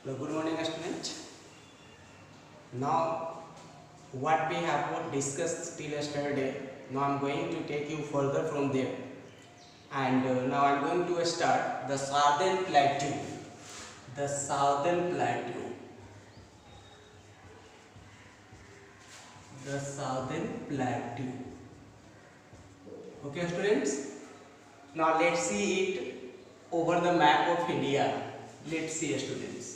Hello, good morning, students. Now, what we have discussed till yesterday, now I am going to take you further from there. And now I am going to start the Southern Plateau. The Southern Plateau. The Southern Plateau. Okay, students. Now let's see it over the map of India. Let's see, students.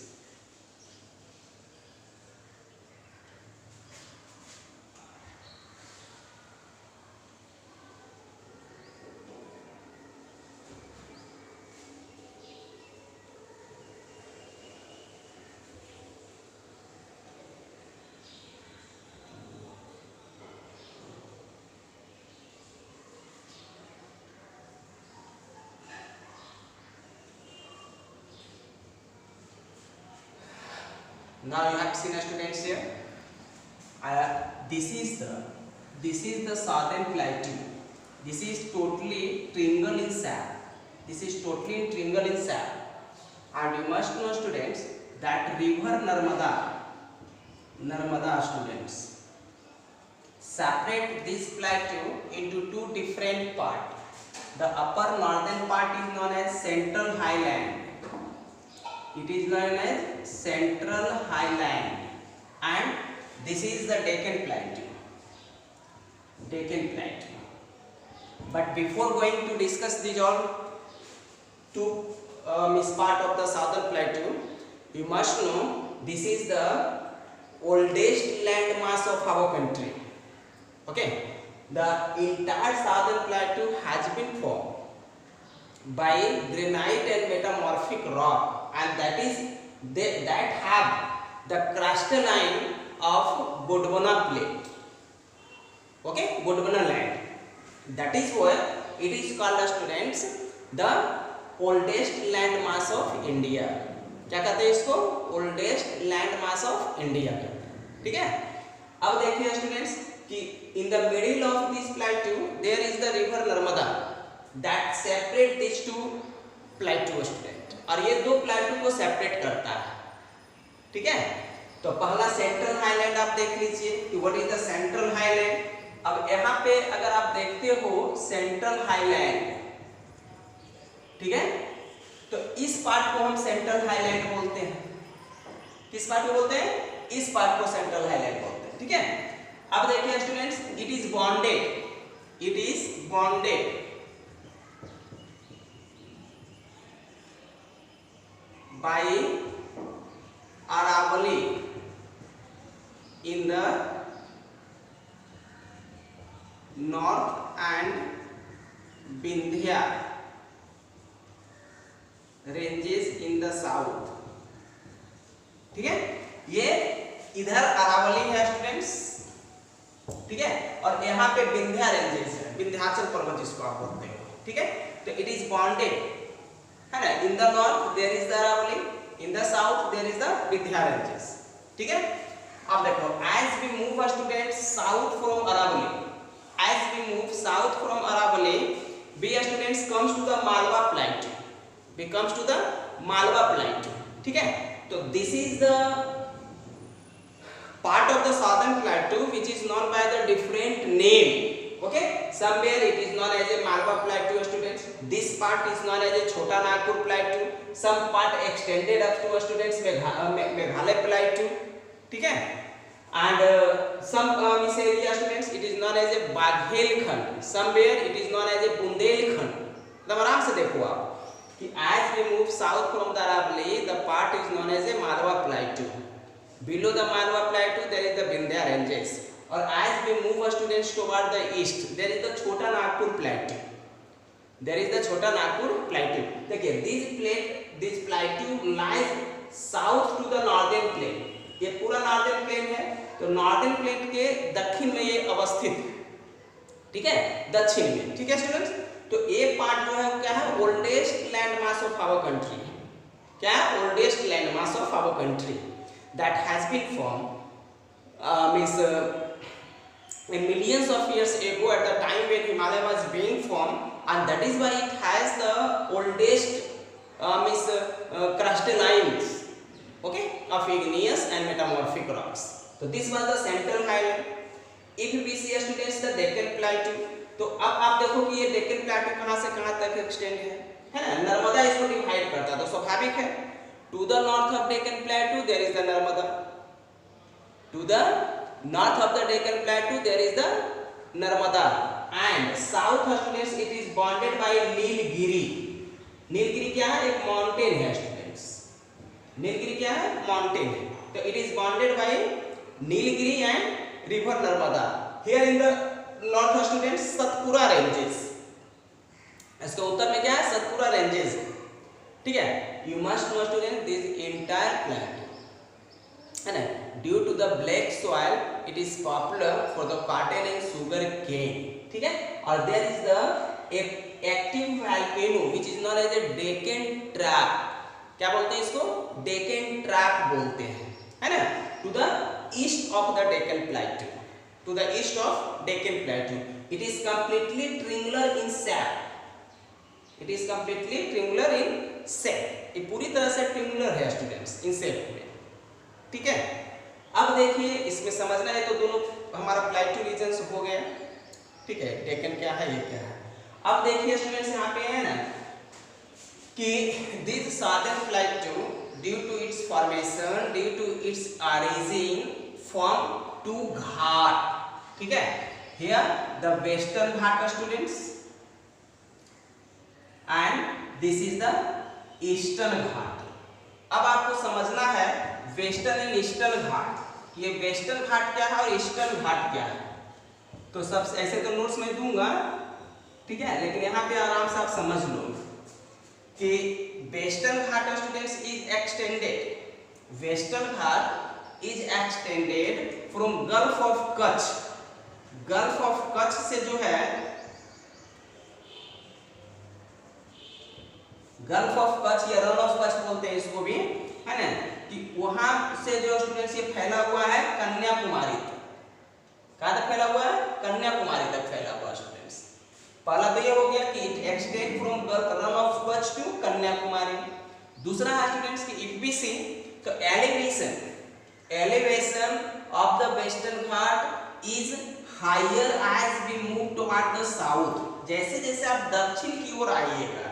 Now you have seen, students, here. This is the Southern Plateau. This is totally triangle in shape. This is totally triangle in shape. And you must know, students, that river Narmada, students, separate this plateau into two different parts. The upper northern part is known as Central Highland. It is known as Central Highland, and this is the Deccan Plateau. Deccan Plateau. But before going to discuss these all two part of the Southern Plateau, you must know this is the oldest landmass of our country. Okay, the entire Southern Plateau has been formed by granite and metamorphic rock, and that have the crystalline of Gondwana plate. Okay, Gondwana land. That is why it is called, as students, the oldest landmass of India. क्या कहते हैं इसको? Oldest landmass of India. ठीक है? अब देखिए students कि in the middle of this plateau there is the river Narmada that separate these two plateau, student, और ये दो प्लेटो को सेपरेट करता है. ठीक है? तो पहला सेंट्रल हाईलैंड आप देख लीजिए कि what is the central highland. अब यहाँ पे अगर आप देखते हो सेंट्रल हाईलैंड, ठीक है, तो इस पार्ट को हम सेंट्रल हाईलैंड बोलते हैं. किस पार्ट को बोलते हैं? इस पार्ट को सेंट्रल हाईलैंड बोलते हैं. ठीक है? अब देखिए students, it is bonded by Aravalli in the north and Vindhya ranges in the south. ठीक है? ये इधर अरावली है स्टूडेंट्स, ठीक है, और यहाँ पे विंध्या रेंजेस है, विंध्याचल पर्वत जिसको आप बोलते हैं. ठीक है? तो इट इज बॉन्डेड है ना. In the north there is the Aravalli, in the south there is the Vindhya ranges. ठीक है? अब देखो, as we move students south from Aravalli, we students comes to the Malwa Plateau. We comes to the Malwa Plateau. ठीक है? तो this is the part of the Southern Plateau which is known by the different name. Okay, somewhere it is known as a Malwa Plateau, students. This part is known as a Chota Nagpur Plateau. Some part extended up to students Meghalaya Plateau. ठीक है? And some this area, students, it is known as a Baghelkhand. Somewhere it is known as a Bundelkhand. मतलब आराम से देखो आप कि as we move south from the Aravalli, the part is known as a Malwa Plateau. Below the Malwa Plateau there is the Vindhya ranges. और as we move students toward the east, there is the Chota Nagpur Plateau. देखिए, this plateau lies south to the northern plain. ये पूरा northern plain है, तो northern plain के दक्षिण में ये अवस्थित. ठीक है? दक्षिण में. ठीक है स्टूडेंट्स? तो ये पार्ट जो है क्या है? Oldest landmass of our country. क्या है? Oldest landmass of our country that has been formed millions of years ago at the time when Himalaya was being formed, and that is why it has the oldest crystallines. okay, of igneous and metamorphic rocks. So this was the central highland. If we see students the Deccan Plateau, तो अब आप देखो कि ये डेक्कन प्लेटू कहाँ से कहाँ तक एक्सटेंड है ना, नर्मदा इसको डिवाइड करता है, तो स्वाभाविक है to the north of Deccan plateau there is the Narmada, to the north of the Deccan plateau there is the Narmada, and south students it is bonded by Nilgiri. Nilgiri क्या है? एक माउंटेन है स्टूडेंट्स. नीलगिरी क्या है? माउंटेन है. तो it is bonded by Nilgiri and river Narmada. Here in the north students Satpura ranges. इसके उत्तर में क्या है? सतपुरा रेंजेस. ठीक है. You must know student this entire plate है ना, due to the black soil it is popular for the cotton and sugarcane. ठीक है. और there is the active volcano which is known as a Deccan trap. क्या बोलते हैं इसको? Deccan trap बोलते हैं, है ना, to the east of the Deccan plateau. To the east of Deccan Plateau, it is completely triangular in shape. It is completely triangular in shape. ये पूरी तरह से triangular है स्टूडेंट्स इन शेप में. ठीक है. अब देखिए इसमें समझना है तो दोनों हमारा प्लेटू रीजन्स हो गया. ठीक है. डेक्कन क्या है, ये क्या है. अब देखिए स्टूडेंट्स यहाँ पे है ना कि this southern plateau due to its formation, due to its origin form two Ghat. ठीक है. Here the western Ghat students and this is the eastern Ghat. अब आपको समझना है वेस्टर्न एंड ईस्टर्न घाट. ये वेस्टर्न घाट क्या है और ईस्टर्न घाट क्या है. तो सब ऐसे तो नोट्स में दूंगा, ठीक है, लेकिन यहाँ पे आराम से आप समझ लो कि Western Ghat students is extended. Western Ghat is extended from gulf of Kutch. Gulf of Kutch से जो है, गल्फ ऑफ कच्छ या रन ऑफ कच्छ बोलते हैं इसको भी, है ना, कि वहां से जो स्टूडेंट्स ये फैला हुआ है कन्याकुमारी तक. कहां तक फैला हुआ है? कन्याकुमारी तक फैला हुआ स्टूडेंट्स. पहला तो ये हो गया कि it extend from Rann of Kutch to Kanyakumari. दूसरा है स्टूडेंट्स कि इफ वी सी तो elevation of the western ghat is higher as we move toward the south. जैसे जैसे आप दक्षिण की ओर आइएगा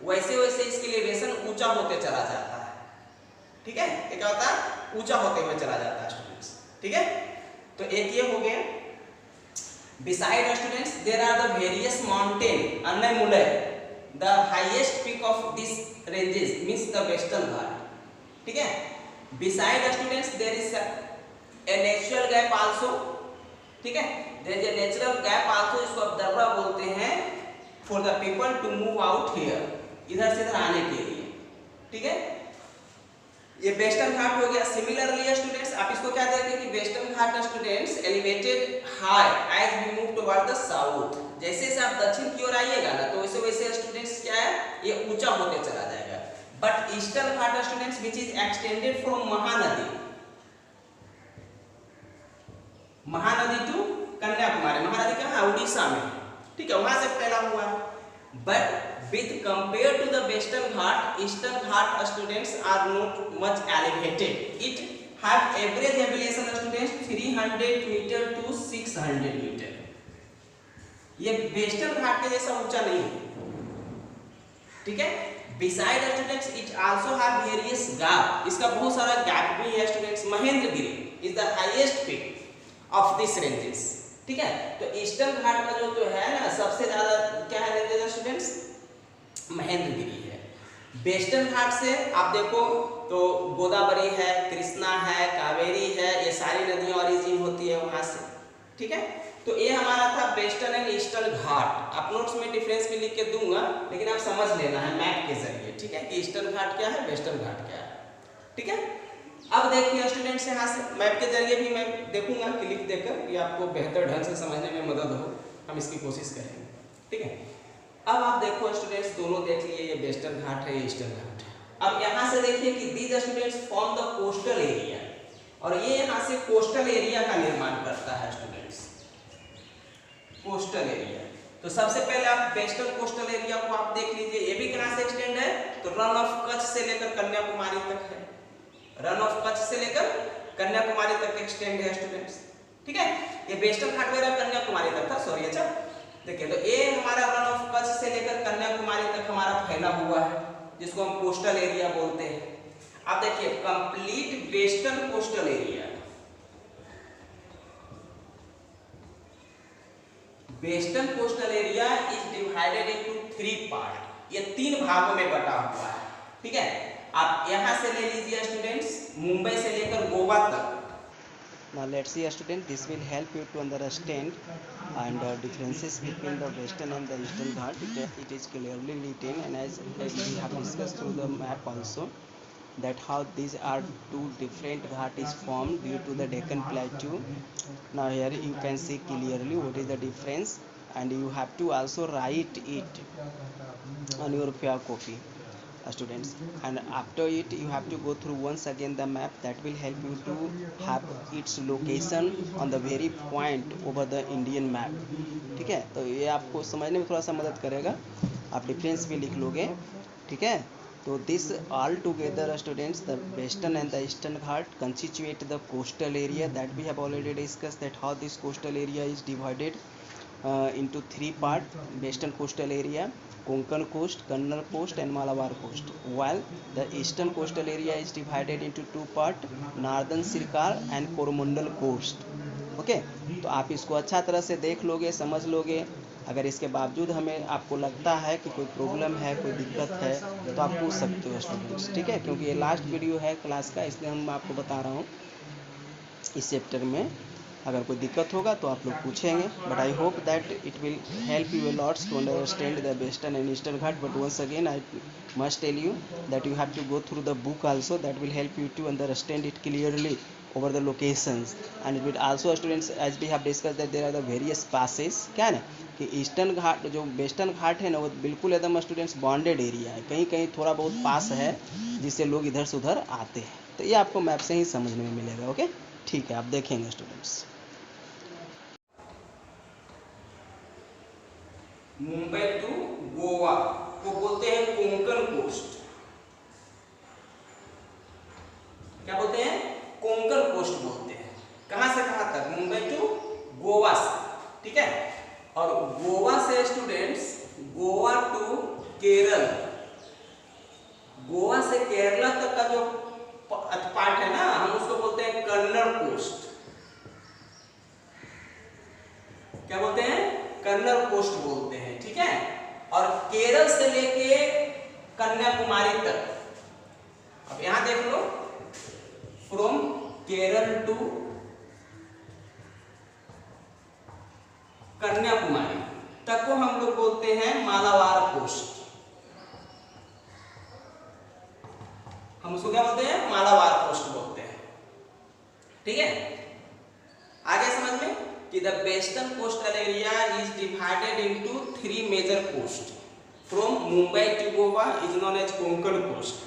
वैसे वैसे इसकी एलिवेशन ऊंचा होते चला जाता है. ठीक है. ये क्या होता है? ऊंचा होते हुए चला जाता है स्टूडेंट्स. ठीक है. तो एक ये हो गया. Beside students there are the various mountain. Annamulai, the highest peak of this ranges means the western ghat. ठीक है. Beside students there is a natural gap also. ठीक है. There is a natural gap also, इसको आप दर्रा बोलते हैं, for the people to move out here, इधर से इधर आने के लिए. ठीक है. ये वेस्टर्न घाट हो गया. सिमिलरली स्टूडेंट्स आप इसको क्या देखेंगे कि Western Ghat students elevated high as we move toward the south. जैसे जैसे आप दक्षिण की ओर आइएगा ना तो वैसे वैसे स्टूडेंट्स क्या है, ये ऊंचा होते चला जाएगा. But eastern ghat students which is extended from Mahanadi to Kanyakumari. Mahanadi कहाँ है? उड़ीसा में. ठीक है. वहां से फैला हुआ है. But with compared to the western ghat, eastern ghat students are not much elevated. It have average elevation students 300 meter to 600 meter. ये वेस्टर्न घाट के जैसा ऊंचा नहीं है. ठीक है. Beside students it also have various gap. इसका बहुत सारा गैप भी है students. Mahendragiri is the highest peak of this ranges. ठीक है. तो ईस्टर्न घाट का जो है ना सबसे ज्यादा क्या है रेंजेस स्टूडेंट्स? महेंद्रगिरी है. वेस्टर्न घाट से आप देखो तो गोदावरी है, कृष्णा है, कावेरी है, ये सारी नदियां ओरिजिन होती है वहां से. ठीक है. तो ये हमारा था वेस्टर्न एंड ईस्टर्न घाट. आप नोट्स में डिफरेंस भी लिख के दूंगा लेकिन आप समझ लेना है मैप के जरिए. ठीक है. कि ईस्टर्न घाट क्या है, वेस्टर्न घाट क्या है. ठीक है. अब देखिए स्टूडेंट्स यहाँ से मैप के जरिए भी मैं देखूंगा क्लिप देकर, ये आपको बेहतर ढंग से समझने में मदद हो, हम इसकी कोशिश करेंगे. ठीक है. अब आप देखो स्टूडेंट्स दोनों देख लिए, ये वेस्टर्न घाट है, ये ईस्टर्न घाट है. अब यहाँ से देखिए कि these students form the coastal area, और ये यहाँ से कोस्टल एरिया का निर्माण करता है स्टूडेंट्स. Coastal area. तो सबसे पहले आप वेस्टर्न कोस्टल एरिया को आप देख लीजिए. ये भी कहाँ से एक्सटेंड है? तो रन ऑफ कच्छ से लेकर कन्याकुमारी तक है. रन ऑफ कच्छ से लेकर कन्याकुमारी तक एक्सटेंड है स्टूडेंट्स, ठीक है। ये वेस्टर्न घाट वगैरह कन्याकुमारी तक था, सॉरी। अच्छा देखिए, तो ये हमारा रन ऑफ कच्छ से लेकर कन्याकुमारी तक हमारा फैला हुआ है, जिसको हम कोस्टल एरिया बोलते हैं। अब देखिए, complete western coastal area, western coastal area is divided into 3 part. ये 3 भागों में बटा हुआ है, ठीक है। आप यहां से ले लीजिए स्टूडेंट्स, मुंबई से लेकर गोवा तक। Now let's see student, this will help you to understand and differences between the western and the eastern ghat. It is clearly written, and as we have discussed through the map also, that how these are two different ghat is formed due to the Deccan Plateau. Now here you can see clearly what is the difference, and you have to also write it on your fair copy, students. And after it you have to go through once again the map, that will help you to have its location on the very point over the Indian map, ठीक है। तो ये आपको समझने में थोड़ा सा मदद करेगा, आप डिफरेंस भी लिख लोगे, ठीक है। तो this all together students, the Western and the eastern Ghat constitute the coastal area that we have already discussed, that how this coastal area is divided into 3 parts: western coastal area, Konkan coast, Kannada coast and Malabar coast, while the eastern coastal area is divided into 2 parts: northern Sirkar and Coromandel coast. Okay, तो आप इसको अच्छा तरह से देख लोगे, समझ लोगे। अगर इसके बावजूद हमें आपको लगता है कि कोई प्रॉब्लम है, कोई दिक्कत है, तो आप पूछ सकते हो स्टूडेंट्स, ठीक है। क्योंकि ये लास्ट वीडियो है क्लास का, इसलिए हम आपको बता रहा हूँ इस चैप्टर में। अगर कोई दिक्कत होगा तो आप लोग पूछेंगे, but I hope that it will help you lots to understand the Western and Eastern Ghat. But once again I must tell you that you have to go through the book also, that will help you to understand it clearly over the locations. And it will also students, as we have discussed, that there are the various passes, क्या है ना कि eastern घाट जो western घाट है ना, वो बिल्कुल एकदम स्टूडेंट्स बॉन्डेड एरिया है, कहीं कहीं थोड़ा बहुत पास है जिससे लोग इधर से उधर आते हैं। तो ये आपको मैप से ही समझने में मिलेगा। ओके, ठीक है, आप देखेंगे स्टूडेंट्स। मुंबई टू गोवा को बोलते हैं कोंकण कोस्ट। क्या बोलते हैं? कोंकण कोस्ट बोलते हैं। कहां से कहां तक? मुंबई टू गोवा से, ठीक है। और गोवा से स्टूडेंट्स, गोवा टू केरल, गोवा से केरला तक का जो पार्ट है ना, हम उसको बोलते हैं कन्नड़ कोस्ट। क्या बोलते हैं? कन्नड़ कोस्ट बोलते हैं, ठीक है। और केरल से लेके कन्याकुमारी तक, अब यहां देख लो, फ्रॉम केरल टू कन्याकुमारी तक को हम लोग बोलते हैं मालाबार कोस्ट। हम उसको क्या बोलते हैं? मालाबार कोस्ट बोलते हैं, ठीक है। आगे समझ में कि the western coastal area is divided into 3 major coast. From Mumbai to Goa is known as Konkan coast,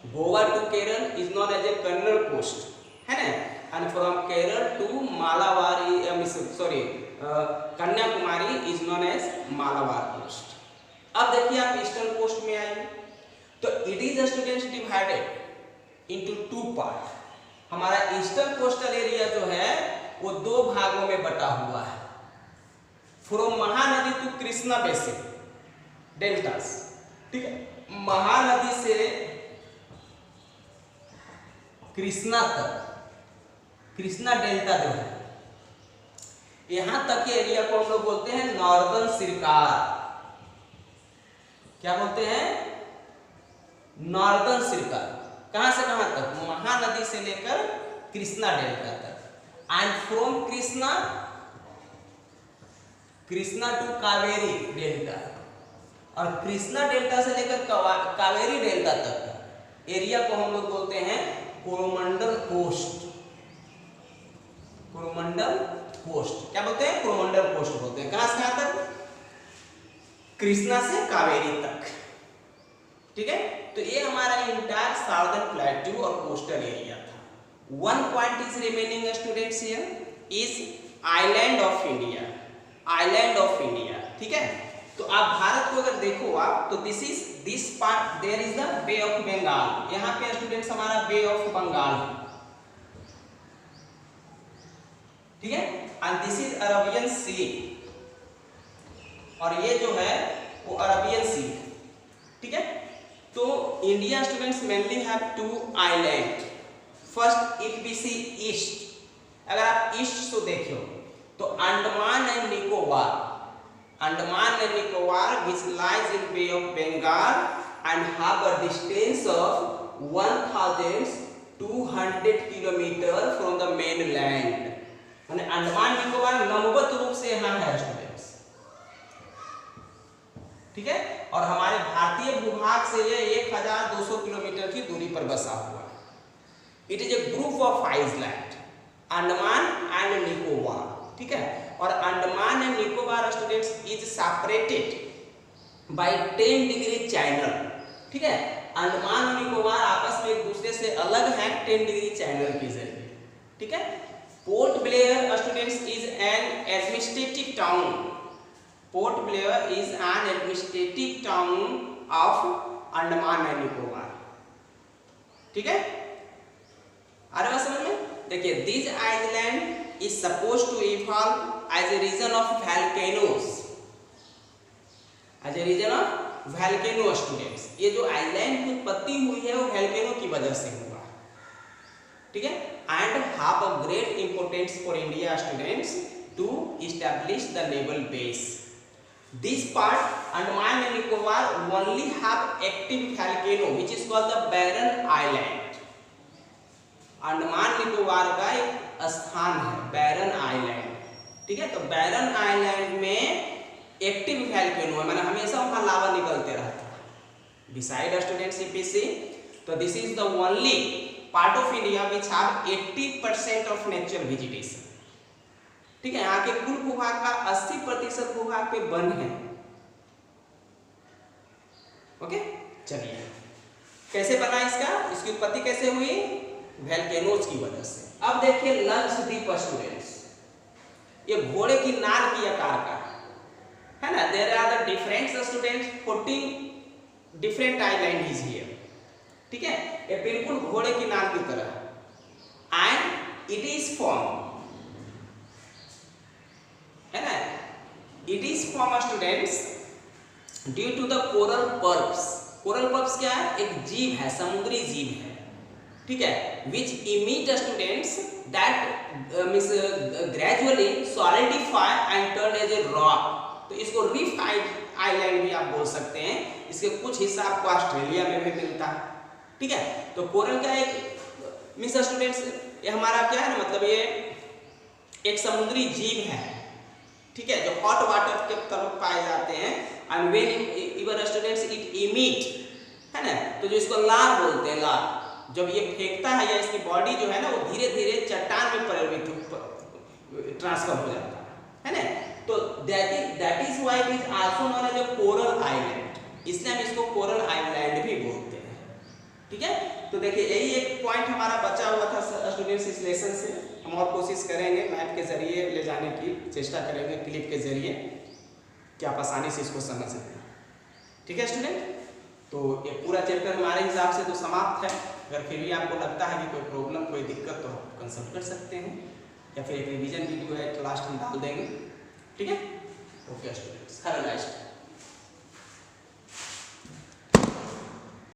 Goa to Kerala is known as a Kannada coast, है ना। And from Kerala to Malabari, sorry Kanyakumari is known as Malabar coast. अब देखिए आप ईस्टर्न कोस्ट में आइए, तो it is students divided into 2 part. हमारा eastern coastal area जो है वो 2 भागों में बटा हुआ है। From Mahanadi to Krishna basin deltas, ठीक है। महानदी से कृष्णा तक, कृष्णा डेल्टा जो है, यहां तक के एरिया को हम लोग बोलते हैं नॉर्दर्न सिरकार। क्या बोलते हैं? नॉर्दर्न सिरकार। कहां से कहां तक? महानदी से लेकर कृष्णा डेल्टा तक। And from Krishna, Krishna to Kaveri delta, और कृष्णा डेल्टा से लेकर कावेरी डेल्टा तक एरिया को हम लोग बोलते हैं कोरोमंडल कोस्ट। कोरोमंडल कोस्ट क्या बोलते हैं? कोरोमंडल कोस्ट बोलते हैं। कहां से कहां तक? कृष्णा से कावेरी तक, ठीक है। तो ये हमारा इंटायर साउदर्न प्लेट्यू और कोस्टल एरिया था। One point is remaining students here is island of India, island of India, ठीक है। तो आप भारत को अगर देखो आप तो this part there is the Bay of Bengal. यहाँ पे स्टूडेंट्स हमारा बे ऑफ बंगाल, ठीक है, and this is Arabian Sea, और ये जो है वो अरबियन सी, ठीक है। तो India students mainly have two island. First if we see east, अगर आप ईस्ट को देखो तो Andaman and Nicobar, Andaman and Nicobar which lies in Bay of Bengal and have a distance of 1200 kilometre from the mainland. माने अंडमान निकोबार लंबवत रूप से यहाँ है स्टूडेंट्स, ठीक है, और हमारे भारतीय भूभाग से ये 1200 किलोमीटर की दूरी पर बसा हुआ है। It is a group of island, Andaman and Nicobar, ठीक है। और Andaman and Nicobar students is separated by 10 degree channel, ठीक है। अंडमान और निकोबार आपस में एक दूसरे से अलग हैं 10 डिग्री चैनल के जरिए, ठीक है। Port Blair students is an administrative town, Port Blair is an administrative town of Andaman and Nicobar, ठीक है। आ रहा है समझ में? देखिए this island is suppose to evolve as a region of volcanoes, as a region of volcano students. ये जो आइलैंड की उत्पत्ति हुई है वो वोल्केनो की वजह से हुआ, ठीक है। And have a great importance for India students to establish the naval base. This part Andaman and Nicobar only have active volcano which is called the Barren Island. Andaman Nicobar का एक स्थान है बैरन आइलैंड, ठीक है। तो बैरन आइलैंड में एक्टिव वोल्केनो है, माने हमेशा वहां लावा निकलते रहता है। बिसाइड स्टूडेंट्स ईपीसी, तो this is the only part of India which have 80% of natural vegetation, ठीक है। यहाँ के कुल भूभाग का 80% भूभाग पे वन है, ओके। चलिए कैसे बना इसका, इसकी उत्पत्ति कैसे हुई, वोल्केनोज की वजह से। अब देखिए लक्षद्वीप स्टूडेंट्स, ये घोड़े की नाल की आकार का है ना। There are the different students 14 different island is here, ठीक है। ये बिल्कुल घोड़े की नाल की तरह, एंड इट इज फॉर्म, है ना, it is form students due to the coral polyps. Coral polyps क्या है, एक जीव है, समुद्री जीव है, ठीक है, which emit students that means gradually solidify and turn as a rock. तो इसको रीफ आइलैंड भी आप बोल सकते हैं। इसके कुछ हिस्सा आपको ऑस्ट्रेलिया में भी मिलता है, ठीक है। तो कोरल का एक मींस स्टूडेंट्स ये हमारा क्या है ना, मतलब ये एक समुद्री जीव है, ठीक है, जो हॉट वाटर के तरफ पाए जाते हैं। And when इवर students it emit, है ना, तो जो इसको लार बोलते हैं, लार, जब ये फेंकता है या इसकी बॉडी जो है ना वो धीरे धीरे चट्टान में परिवर्तित ट्रांसफर हो जाता है ना। तो that is why it is also known as a coral island, इसलिए हम इसको कोरल आइलैंड भी बोलते हैं, ठीक है। तो देखिए यही एक पॉइंट हमारा बचा हुआ था स्टूडेंट्स इस लेसन से। हम और कोशिश करेंगे मैप के जरिए ले जाने की चेष्टा करेंगे, क्लिप के जरिए, कि आप आसानी से इसको समझ सकें, ठीक है स्टूडेंट। तो ये पूरा चैप्टर हमारे हिसाब से तो समाप्त है। अगर फिर भी आपको लगता है कि कोई प्रॉब्लम, कोई दिक्कत, तो आप कंसल्ट कर सकते हैं, या फिर एक रिवीजन वीडियो है तो लास्ट में डाल देंगे, ठीक है। Okay students, have a nice day.